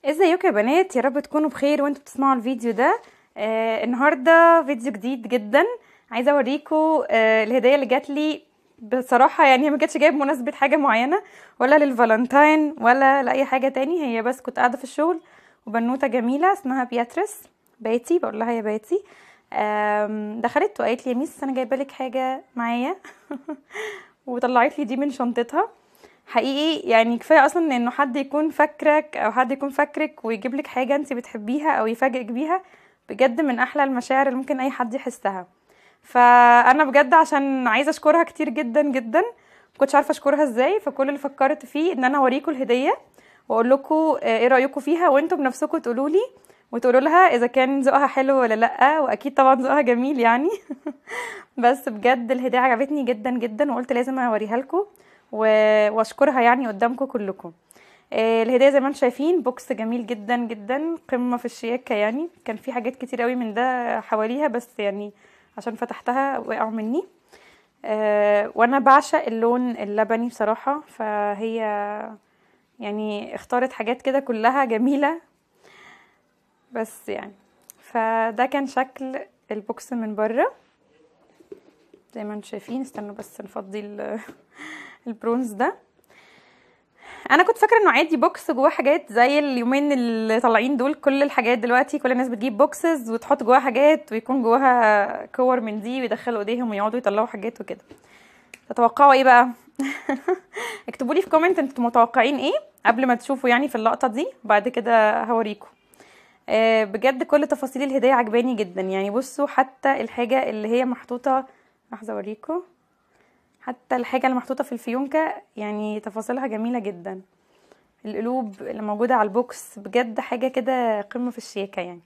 ازيكم يا بنات؟ يا رب تكونوا بخير وانتوا بتسمعوا الفيديو ده. النهارده فيديو جديد جدا. عايزه اوريكم الهديه اللي جات لي. بصراحه يعني هي ما كانتش جايه بمناسبه حاجه معينه، ولا للفالنتاين ولا لاي حاجه تاني. هي بس كنت قاعده في الشغل وبنوته جميله اسمها بياتريس باتي، بقول لها يا باتي. دخلت وقالت لي يا ميس انا جايبه لك حاجه معايا وطلعت لي دي من شنطتها. حقيقي يعني كفايه اصلا انه حد يكون فاكرك او حد يكون فاكرك ويجيب لك حاجه انت بتحبيها او يفاجئك بيها، بجد من احلى المشاعر اللي ممكن اي حد يحسها. فانا بجد عشان عايزه اشكرها كتير جدا جدا، مكنتش عارفه اشكرها ازاي. فكل اللي فكرت فيه ان انا اوريكم الهديه واقول لكم ايه رايكم فيها، وانتم بنفسكم تقولوا لي وتقولوا لها اذا كان ذوقها حلو ولا لا. واكيد طبعا ذوقها جميل يعني. بس بجد الهديه عجبتني جدا جدا وقلت لازم اوريها لكم واشكرها يعني قدامكم كلكم. الهديه زي ما انتم شايفين بوكس جميل جدا جدا، قمه في الشياكه. يعني كان في حاجات كتير قوي من ده حواليها، بس يعني عشان فتحتها وقعوا مني. وانا بعشق اللون اللبني بصراحه، فهي يعني اختارت حاجات كده كلها جميله. بس يعني فده كان شكل البوكس من بره زي ما انتم شايفين. استنوا بس نفضي البرونز ده. انا كنت فاكره انه عادي بوكس جواه حاجات زي اليومين اللي طالعين دول. كل الحاجات دلوقتي كل الناس بتجيب بوكسز وتحط جواها حاجات ويكون جواها كور من دي ويدخلوا ايديهم ويقعدوا يطلعوا حاجات وكده. تتوقعوا ايه بقى؟ اكتبوا لي في كومنت انتوا متوقعين ايه قبل ما تشوفوا يعني في اللقطه دي، بعد كده هوريكم. بجد كل تفاصيل الهديه عجباني جدا. يعني بصوا حتى الحاجه اللي هي محطوطه، لحظه اوريكم. حتى الحاجه اللي محطوطه في الفيونكه يعني تفاصيلها جميله جدا. القلوب اللي موجودة على البوكس بجد حاجة كده قمة في الشياكة يعني.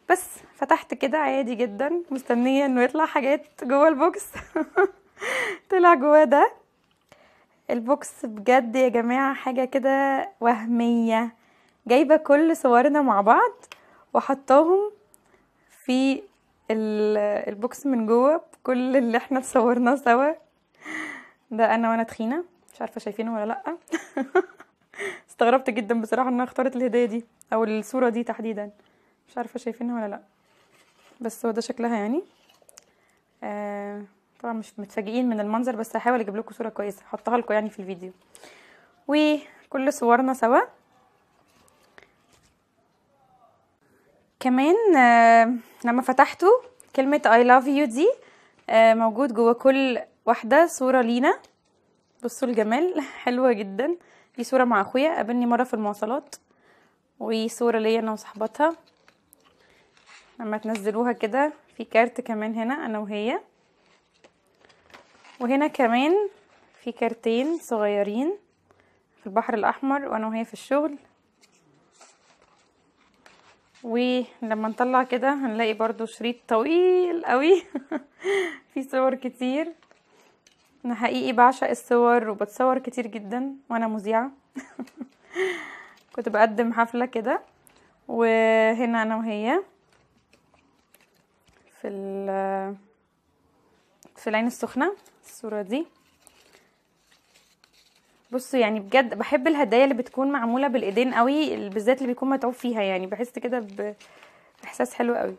بس فتحت كده عادي جدا مستنية انه يطلع حاجات جوه البوكس. طلع جواه ده. البوكس بجد يا جماعة حاجة كده وهمية، جايبة كل صورنا مع بعض وحطاهم في البوكس من جوه بكل اللي احنا اتصورناه سوا. ده انا وانا تخينة، مش عارفة شايفينه ولا لأ. استغربت جدا بصراحة ان انا اختارت الهدية دي او الصورة دي تحديدا. مش عارفة شايفينها ولا لا، بس هو ده شكلها يعني. طبعا مش متفاجئين من المنظر، بس هحاول اجيب لكم صورة كويسة احطها لكم يعني في الفيديو. وكل صورنا سوا كمان. لما فتحته كلمة I love you دي موجود جوه كل واحدة صورة لينا. بصوا الجمال. حلوة جدا. دي صورة مع اخويا قابلني مرة في المواصلات، وصورة ليا انا وصاحبتها. لما تنزلوها كده في كارت كمان هنا انا وهي، وهنا كمان في كارتين صغيرين في البحر الاحمر وانا وهي في الشغل. ولما نطلع كده هنلاقي برضو شريط طويل قوي. في صور كتير. انا حقيقي بعشق الصور وبتصور كتير جدا وانا مذيعة. كنت بقدم حفلة كده، وهنا انا وهي في العين السخنة الصورة دي. بصوا يعني بجد بحب الهدايا اللي بتكون معمولة بالايدين قوي، بالذات اللي بيكون متعوب فيها. يعني بحس كده باحساس حلو قوي.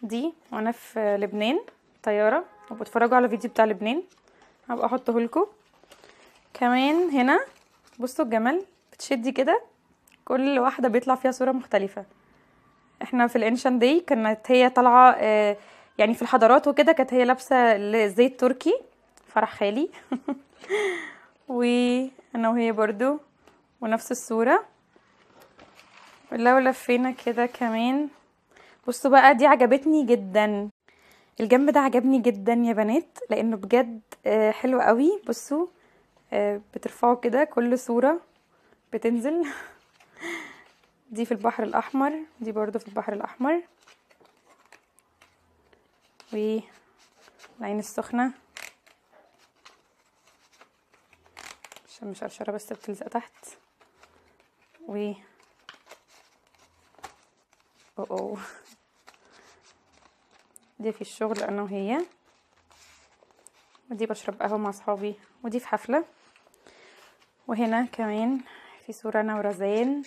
دي وانا في لبنان طيارة وبتفرجوا على فيديو بتاع لبنان، هبقى احطه لكم كمان هنا. بصوا الجمال. بتشدي كده كل واحدة بيطلع فيها صورة مختلفة. احنا في الانشان دي كانت هي طالعة يعني في الحضارات وكده، كانت هي لابسة زي التركي فرح خالي. وانا وهي برضو ونفس الصورة. ولو لفينا كده كمان بصوا بقى دي عجبتني جدا. الجنب ده عجبني جدا يا بنات لانه بجد حلو قوي. بصوا بترفعوا كده كل صورة بتنزل. دي في البحر الاحمر، دي برضو في البحر الاحمر، والعين السخنة عشان مش قرشرة بس بتلزق تحت. و اوه دي في الشغل انا وهي، ودي بشرب قهوة مع صحابي، ودي في حفلة. وهنا كمان في صورة انا ورزان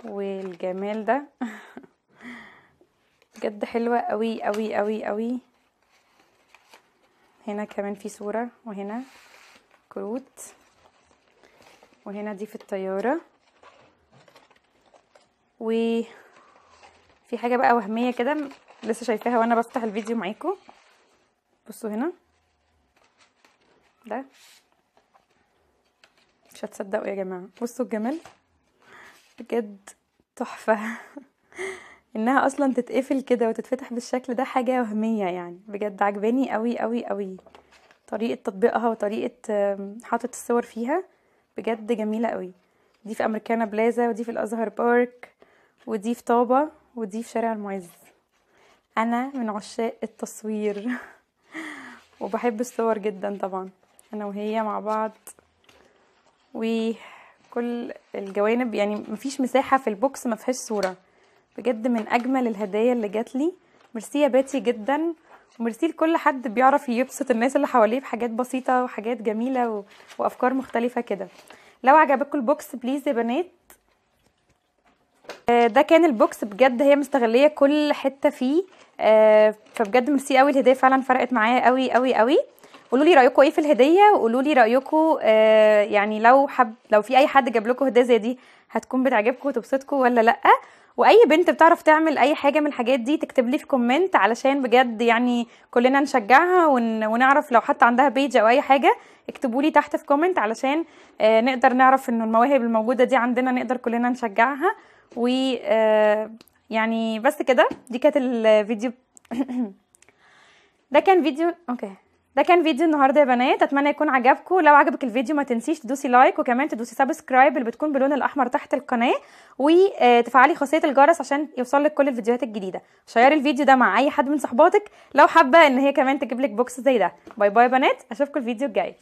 والجمال ده بجد حلوة قوي قوي قوي قوي. هنا كمان في صورة، وهنا كروت، وهنا دي في الطيارة، وفي حاجة بقى وهمية كده لسه شايفاها وانا بفتح الفيديو معاكم. بصوا هنا ده، مش هتصدقوا يا جماعة، بصوا الجمال بجد تحفة. انها اصلا تتقفل كده وتتفتح بالشكل ده حاجة وهمية يعني، بجد عجباني قوي قوي قوي. طريقة تطبيقها وطريقة حاطة الصور فيها بجد جميلة قوي. دي في امريكانا بلازا، ودي في الازهر بارك، ودي في طابة، ودي في شارع المعز. انا من عشاق التصوير وبحب الصور جدا طبعا، انا وهي مع بعض. وكل الجوانب يعني مفيش مساحة في البوكس ما فيهاش صورة. بجد من اجمل الهدايا اللي جات لي. ميرسي يا باتي جدا، وميرسي لكل حد بيعرف يبسط الناس اللي حواليه بحاجات بسيطة وحاجات جميلة وافكار مختلفة كده. لو عجبكم البوكس بليز يا بنات. ده كان البوكس، بجد هي مستغلية كل حتة فيه. فبجد ميرسي قوي، الهدية فعلا فرقت معايا قوي قوي قوي. قولوا لي رايكم ايه في الهديه، وقولوا لي رايكم يعني لو في اي حد جاب لكم هديه زي دي هتكون بتعجبكم وتبسطكم ولا لا. واي بنت بتعرف تعمل اي حاجه من الحاجات دي تكتب لي في كومنت، علشان بجد يعني كلنا نشجعها ونعرف. لو حتى عندها بيج او اي حاجه اكتبوا لي تحت في كومنت، علشان نقدر نعرف انه المواهب الموجوده دي عندنا نقدر كلنا نشجعها. و يعني بس كده، دي كانت الفيديو. ده كان فيديو ده كان فيديو النهارده يا بنات، اتمنى يكون عجبكم. لو عجبك الفيديو ما تنسيش تدوسي لايك، وكمان تدوسي سبسكرايب اللي بتكون باللون الاحمر تحت القناه، وتفعلي خاصيه الجرس عشان يوصلك كل الفيديوهات الجديده. شيري الفيديو ده مع اي حد من صحباتك لو حابه ان هي كمان تجيب لك بوكس زي ده. باي باي يا بنات، اشوفكم الفيديو الجاي.